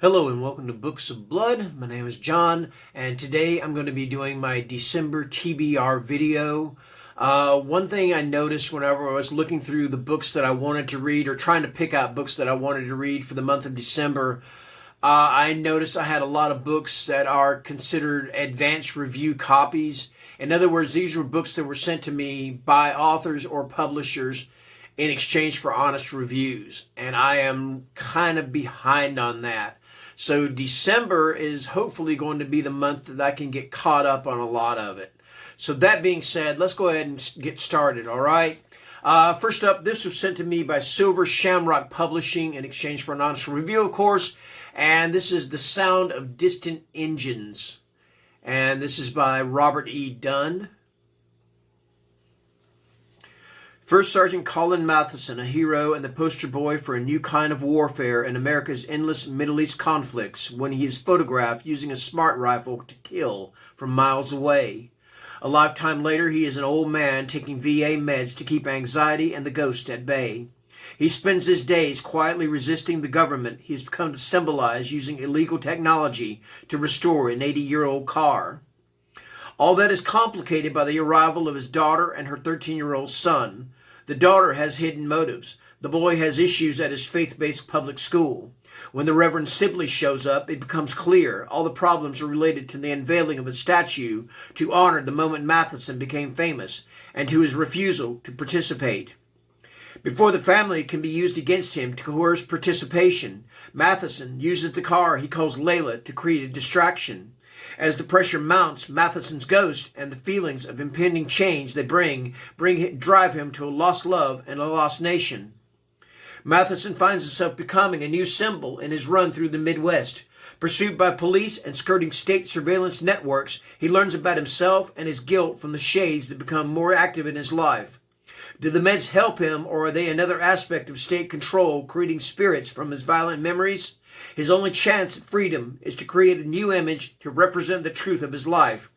Hello and welcome to Books of Blood. My name is John, and today I'm going to be doing my December TBR video. One thing I noticed whenever I was looking through the books that I wanted to read or trying to pick out books that I wanted to read for the month of December, I noticed I had a lot of books that are considered advanced review copies. In other words, these were books that were sent to me by authors or publishers in exchange for honest reviews, and I am kind of behind on that. So December is hopefully going to be the month that I can get caught up on a lot of it. So that being said, let's go ahead and get started, all right? First up, this was sent to me by Silver Shamrock Publishing in exchange for an honest review, of course. And this is The Sound of Distant Engines. And this is by Robert E. Dunn. First Sergeant Colin Matheson, a hero and the poster boy for a new kind of warfare in America's endless Middle East conflicts, when he is photographed using a smart rifle to kill from miles away. A lifetime later, he is an old man taking VA meds to keep anxiety and the ghost at bay. He spends his days quietly resisting the government he has become to symbolize, using illegal technology to restore an 80-year-old car. All that is complicated by the arrival of his daughter and her 13-year-old son. The daughter has hidden motives. The boy has issues at his faith-based public school. When the Reverend Sibley shows up, it becomes clear all the problems are related to the unveiling of a statue to honor the moment Matheson became famous, and to his refusal to participate. Before the family can be used against him to coerce participation, Matheson uses the car he calls Layla to create a distraction. As the pressure mounts, Matheson's ghost and the feelings of impending change they drive him to a lost love and a lost nation. Matheson finds himself becoming a new symbol in his run through the Midwest. Pursued by police and skirting state surveillance networks, he learns about himself and his guilt from the shades that become more active in his life. Do the meds help him, or are they another aspect of state control, creating spirits from his violent memories? His only chance at freedom is to create a new image to represent the truth of his life.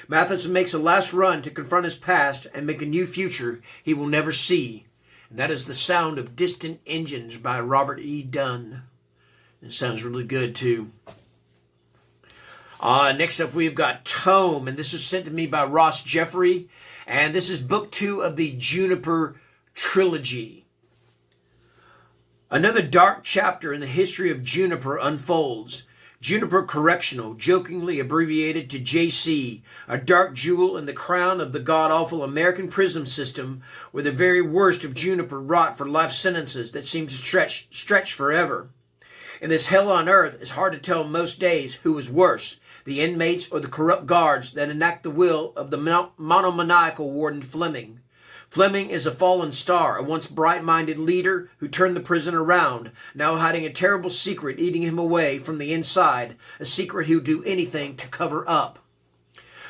Matheson makes a last run to confront his past and make a new future he will never see. And that is The Sound of Distant Engines by Robert E. Dunn. It sounds really good, too. Next up, we've got Tome, and this was sent to me by Ross Jeffrey. And this is book 2 of the Juniper trilogy. Another dark chapter in the history of Juniper unfolds. Juniper Correctional, jokingly abbreviated to JC, a dark jewel in the crown of the god-awful American prison system, where the very worst of Juniper rot for life sentences that seem to stretch forever. In this hell on earth, it's hard to tell most days who is worse, the inmates or the corrupt guards that enact the will of the monomaniacal warden Fleming. Fleming is a fallen star, a once bright-minded leader who turned the prison around, now hiding a terrible secret eating him away from the inside, a secret he would do anything to cover up.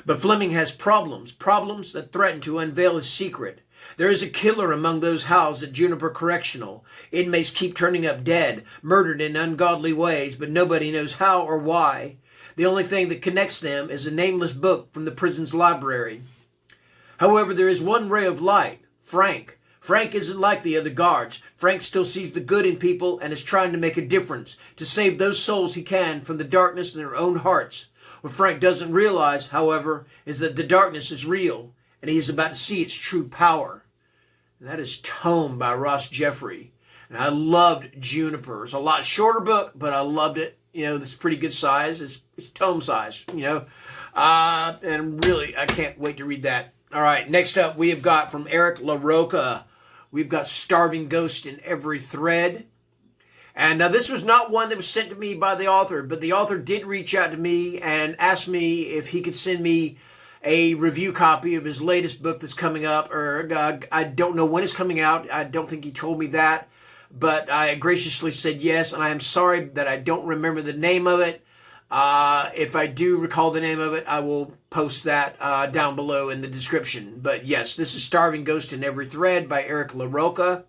But Fleming has problems that threaten to unveil his secret. There is a killer among those housed at Juniper Correctional. Inmates keep turning up dead, murdered in ungodly ways, but nobody knows how or why. The only thing that connects them is a nameless book from the prison's library. However, there is one ray of light, Frank. Frank isn't like the other guards. Frank still sees the good in people and is trying to make a difference, to save those souls he can from the darkness in their own hearts. What Frank doesn't realize, however, is that the darkness is real, and he is about to see its true power. And that is Tome by Ross Jeffrey. And I loved Juniper. It's a lot shorter book, but I loved it. You know, it's pretty good size. It's tome size, you know. And really, I can't wait to read that. All right, next up, we have got from Eric LaRocca, we've got Starving Ghost in Every Thread. And now this was not one that was sent to me by the author, but the author did reach out to me and asked me if he could send me a review copy of his latest book that's coming up, or I don't know when it's coming out. I don't think he told me that, but I graciously said yes, and I am sorry that I don't remember the name of it. If I do recall the name of it, I will post that down below in the description. But yes, this is Starving Ghost in Every Thread by Eric LaRocca.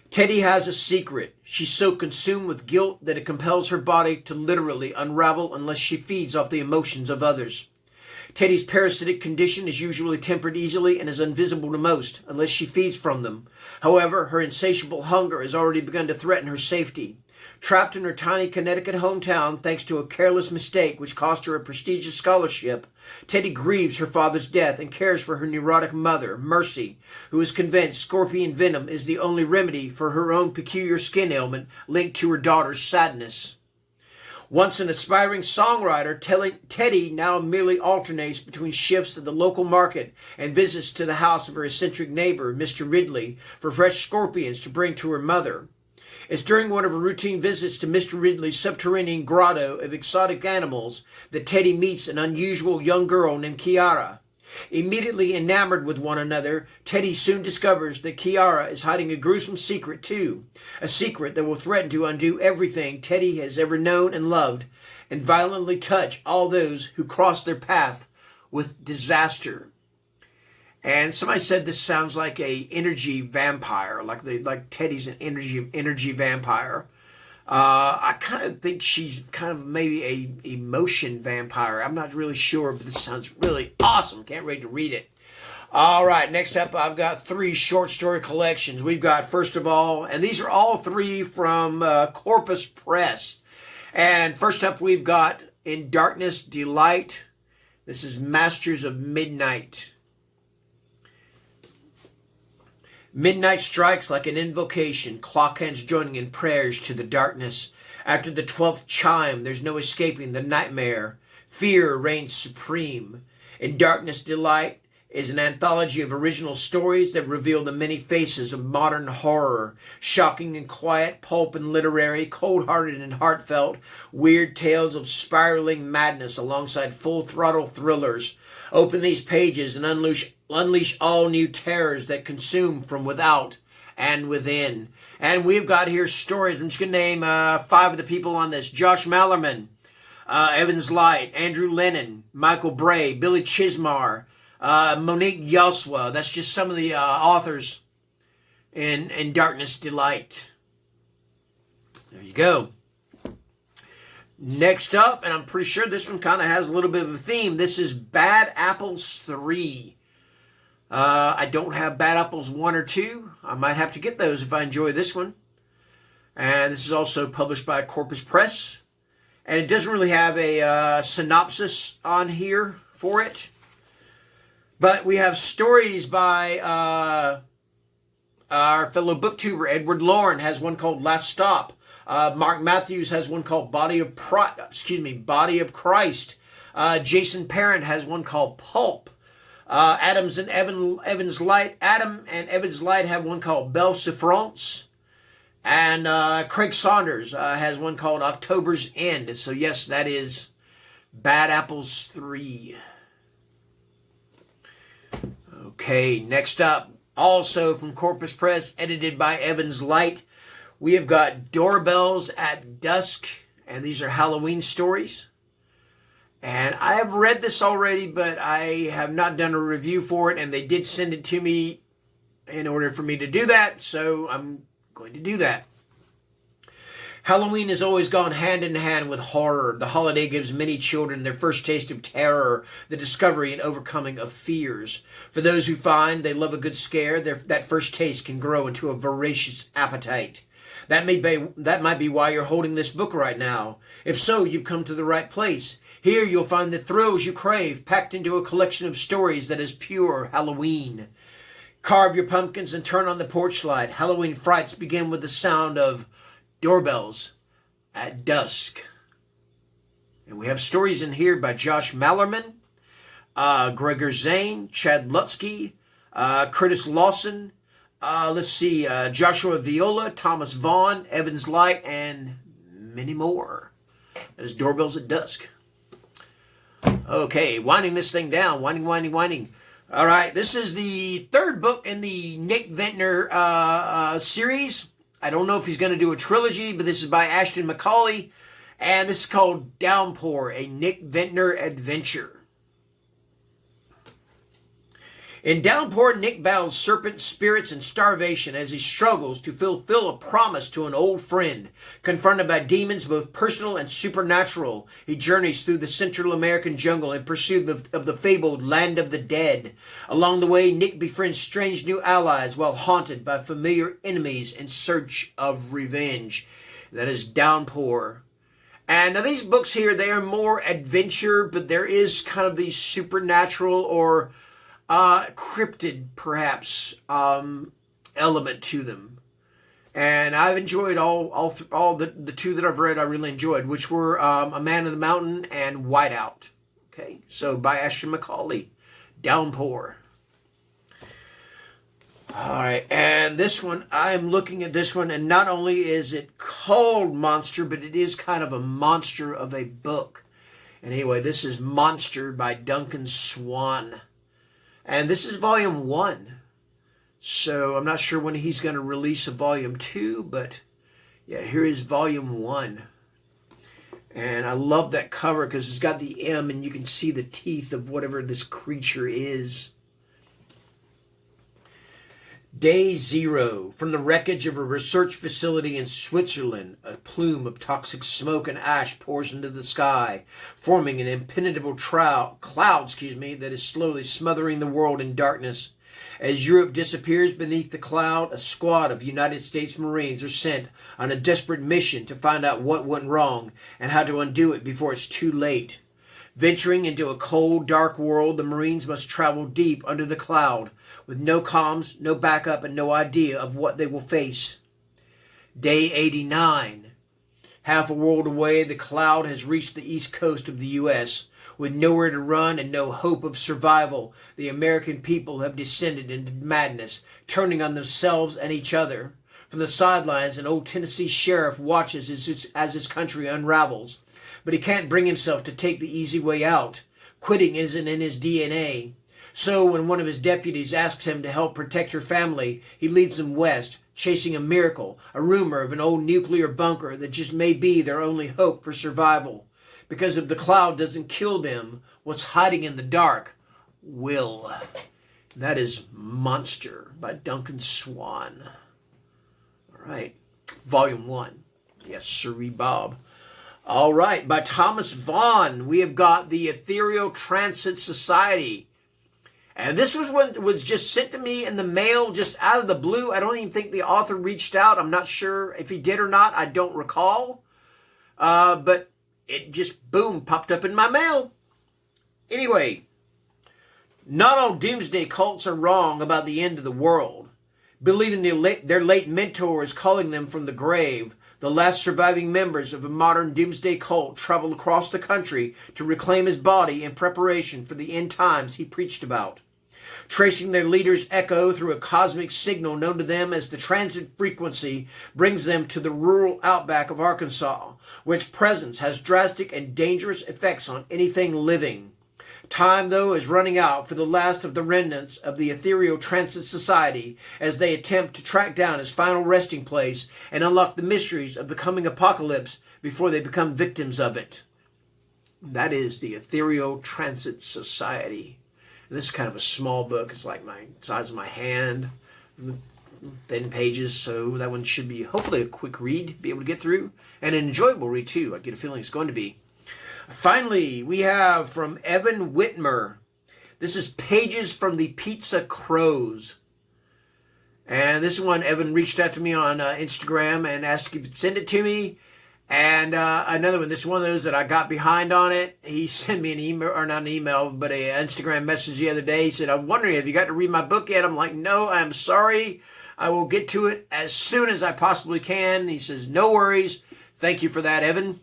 Teddy has a secret. She's so consumed with guilt that it compels her body to literally unravel unless she feeds off the emotions of others. Teddy's parasitic condition is usually tempered easily and is invisible to most, unless she feeds from them. However, her insatiable hunger has already begun to threaten her safety. Trapped in her tiny Connecticut hometown thanks to a careless mistake which cost her a prestigious scholarship, Teddy grieves her father's death and cares for her neurotic mother, Mercy, who is convinced scorpion venom is the only remedy for her own peculiar skin ailment linked to her daughter's sadness. Once an aspiring songwriter, Teddy now merely alternates between shifts at the local market and visits to the house of her eccentric neighbor, Mr. Ridley, for fresh scorpions to bring to her mother. It's during one of her routine visits to Mr. Ridley's subterranean grotto of exotic animals that Teddy meets an unusual young girl named Kiara. Immediately enamored with one another, Teddy soon discovers that Kiara is hiding a gruesome secret too, a secret that will threaten to undo everything Teddy has ever known and loved, and violently touch all those who cross their path with disaster. And somebody said this sounds like a energy vampire, like Teddy's an energy vampire. I kind of think she's kind of maybe a emotion vampire. I'm not really sure, but this sounds really awesome. Can't wait to read it. All right, next up, I've got 3 short story collections. We've got, first of all, and these are all 3 from Corpus Press. And first up, we've got In Darkness Delight. This is Masters of Midnight. Midnight strikes like an invocation, clock hands joining in prayers to the darkness. After the 12th chime, there's no escaping the nightmare. Fear reigns supreme. In Darkness Delight is an anthology of original stories that reveal the many faces of modern horror. Shocking and quiet, pulp and literary, cold-hearted and heartfelt, weird tales of spiraling madness alongside full-throttle thrillers. Open these pages and unleash all new terrors that consume from without and within. And we've got here stories. I'm just going to name 5 of the people on this. Josh Mallerman, Evans Light, Andrew Lennon, Michael Bray, Billy Chismar, Monique Yoswa. That's just some of the authors in Darkness Delight. There you go. Next up, and I'm pretty sure this one kind of has a little bit of a theme. This is Bad Apples 3. I don't have Bad Apples 1 or 2. I might have to get those if I enjoy this one. And this is also published by Corpus Press. And it doesn't really have a synopsis on here for it. But we have stories by our fellow booktuber, Edward Lauren, has one called Last Stop. Mark Matthews has one called Body of Christ. Jason Parent has one called Pulp. Adam and Evans Light have one called Belle Souffrance. And Craig Saunders has one called October's End. So yes, that is Bad Apples 3. Okay, next up, also from Corpus Press, edited by Evans Light, we have got Doorbells at Dusk, and these are Halloween stories. And I have read this already, but I have not done a review for it, and they did send it to me in order for me to do that, so I'm going to do that. Halloween has always gone hand in hand with horror. The holiday gives many children their first taste of terror, the discovery and overcoming of fears. For those who find they love a good scare, that first taste can grow into a voracious appetite. That might be why you're holding this book right now. If so, you've come to the right place. Here you'll find the thrills you crave, packed into a collection of stories that is pure Halloween. Carve your pumpkins and turn on the porch light. Halloween frights begin with the sound of Doorbells at Dusk. And we have stories in here by Josh Mallerman, Gregor Zane, Chad Lutsky, Curtis Lawson, Joshua Viola, Thomas Vaughn, Evans Light, and many more. That is Doorbells at Dusk. Okay, winding this thing down. Winding. All right, this is the 3rd book in the Nick Ventnor series. I don't know if he's going to do a trilogy, but this is by Ashton McCauley, and this is called Downpour, a Nick Ventnor adventure. In Downpour, Nick battles serpents, spirits, and starvation as he struggles to fulfill a promise to an old friend. Confronted by demons, both personal and supernatural, he journeys through the Central American jungle in pursuit of the fabled Land of the Dead. Along the way, Nick befriends strange new allies while haunted by familiar enemies in search of revenge. That is Downpour. And now these books here, they are more adventure, but there is kind of the supernatural or cryptid, perhaps, element to them. And I've enjoyed all the two that I've read. I really enjoyed, which were A Man of the Mountain and Whiteout. Okay, so by Ashley Macaulay, Downpour. All right, and this one, I'm looking at this one, and not only is it called Monster, but it is kind of a monster of a book. And anyway, this is Monster by Duncan Swan. And this is volume 1. So I'm not sure when he's going to release a volume 2, but yeah, here is volume 1. And I love that cover because it's got the M and you can see the teeth of whatever this creature is. Day 0. From the wreckage of a research facility in Switzerland, a plume of toxic smoke and ash pours into the sky, forming an impenetrable cloud that is slowly smothering the world in darkness. As Europe disappears beneath the cloud, a squad of United States Marines are sent on a desperate mission to find out what went wrong and how to undo it before it's too late. Venturing into a cold, dark world, the Marines must travel deep under the cloud, with no comms, no backup, and no idea of what they will face. Day 89. Half a world away, the cloud has reached the east coast of the U.S. With nowhere to run and no hope of survival, the American people have descended into madness, turning on themselves and each other. From the sidelines, an old Tennessee sheriff watches as his country unravels. But he can't bring himself to take the easy way out. Quitting isn't in his DNA. So when one of his deputies asks him to help protect her family, he leads them west, chasing a miracle, a rumor of an old nuclear bunker that just may be their only hope for survival. Because if the cloud doesn't kill them, what's hiding in the dark will. That is Monster by Duncan Swan. All right, volume 1. Yes, sirree, Bob. All right, by Thomas Vaughn, we have got the Ethereal Transit Society. And this was just sent to me in the mail just out of the blue. I don't even think the author reached out. I'm not sure if he did or not. I don't recall. But it just, boom, popped up in my mail. Anyway, not all doomsday cults are wrong about the end of the world. Believing their late mentor is calling them from the grave, the last surviving members of a modern doomsday cult travel across the country to reclaim his body in preparation for the end times he preached about. Tracing their leader's echo through a cosmic signal known to them as the transit frequency brings them to the rural outback of Arkansas, where its presence has drastic and dangerous effects on anything living. Time, though, is running out for the last of the remnants of the Ethereal Transit Society as they attempt to track down his final resting place and unlock the mysteries of the coming apocalypse before they become victims of it. That is the Ethereal Transit Society. And this is kind of a small book. It's like my size of my hand, thin pages, so that one should be hopefully a quick read, be able to get through, and an enjoyable read too. I get a feeling it's going to be. Finally, we have from Evan Whitmer. This is Pages from the Pizza Crows. And this one, Evan reached out to me on Instagram and asked if he'd send it to me. And another one, this is one of those that I got behind on it. He sent me an email, or not an email, but an Instagram message the other day. He said, I was wondering, have you got to read my book yet? I'm like, no, I'm sorry. I will get to it as soon as I possibly can. He says, no worries. Thank you for that, Evan.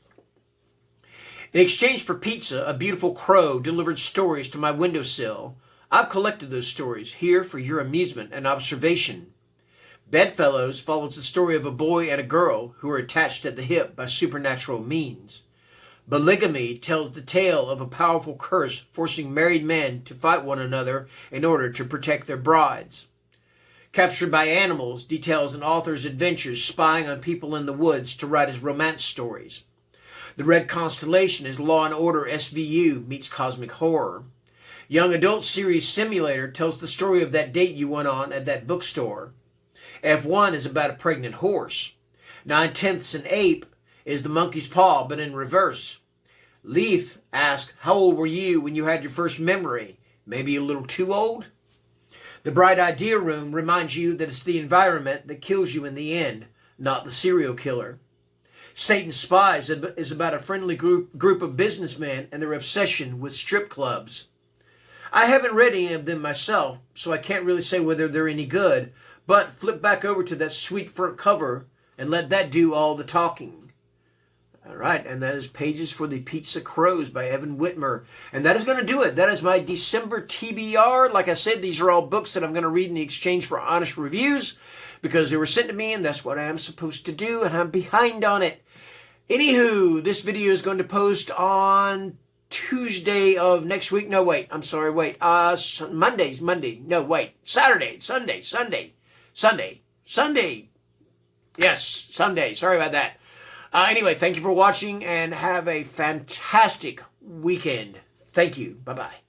In exchange for pizza, a beautiful crow delivered stories to my windowsill. I've collected those stories here for your amusement and observation. Bedfellows follows the story of a boy and a girl who are attached at the hip by supernatural means. Polygamy tells the tale of a powerful curse forcing married men to fight one another in order to protect their brides. Captured by Animals details an author's adventures spying on people in the woods to write his romance stories. The Red Constellation is Law and Order SVU meets cosmic horror. Young Adult Series Simulator tells the story of that date you went on at that bookstore. F1 is about a pregnant horse. 9/10 an Ape is the monkey's paw, but in reverse. Leith asks, how old were you when you had your first memory? Maybe a little too old? The Bright Idea Room reminds you that it's the environment that kills you in the end, not the serial killer. Satan's Spies is about a friendly group of businessmen and their obsession with strip clubs. I haven't read any of them myself, so I can't really say whether they're any good, but flip back over to that sweet front cover and let that do all the talking. All right, and that is Pages for the Pizza Crows by Evan Whitmer. And that is going to do it. That is my December TBR. Like I said, these are all books that I'm going to read in exchange for honest reviews because they were sent to me, and that's what I am supposed to do, and I'm behind on it. Anywho, this video is going to post on Tuesday of next week. No, wait. I'm sorry. Wait. Monday. No, wait. Sunday. Yes, Sunday. Sorry about that. Anyway, thank you for watching and have a fantastic weekend. Thank you. Bye-bye.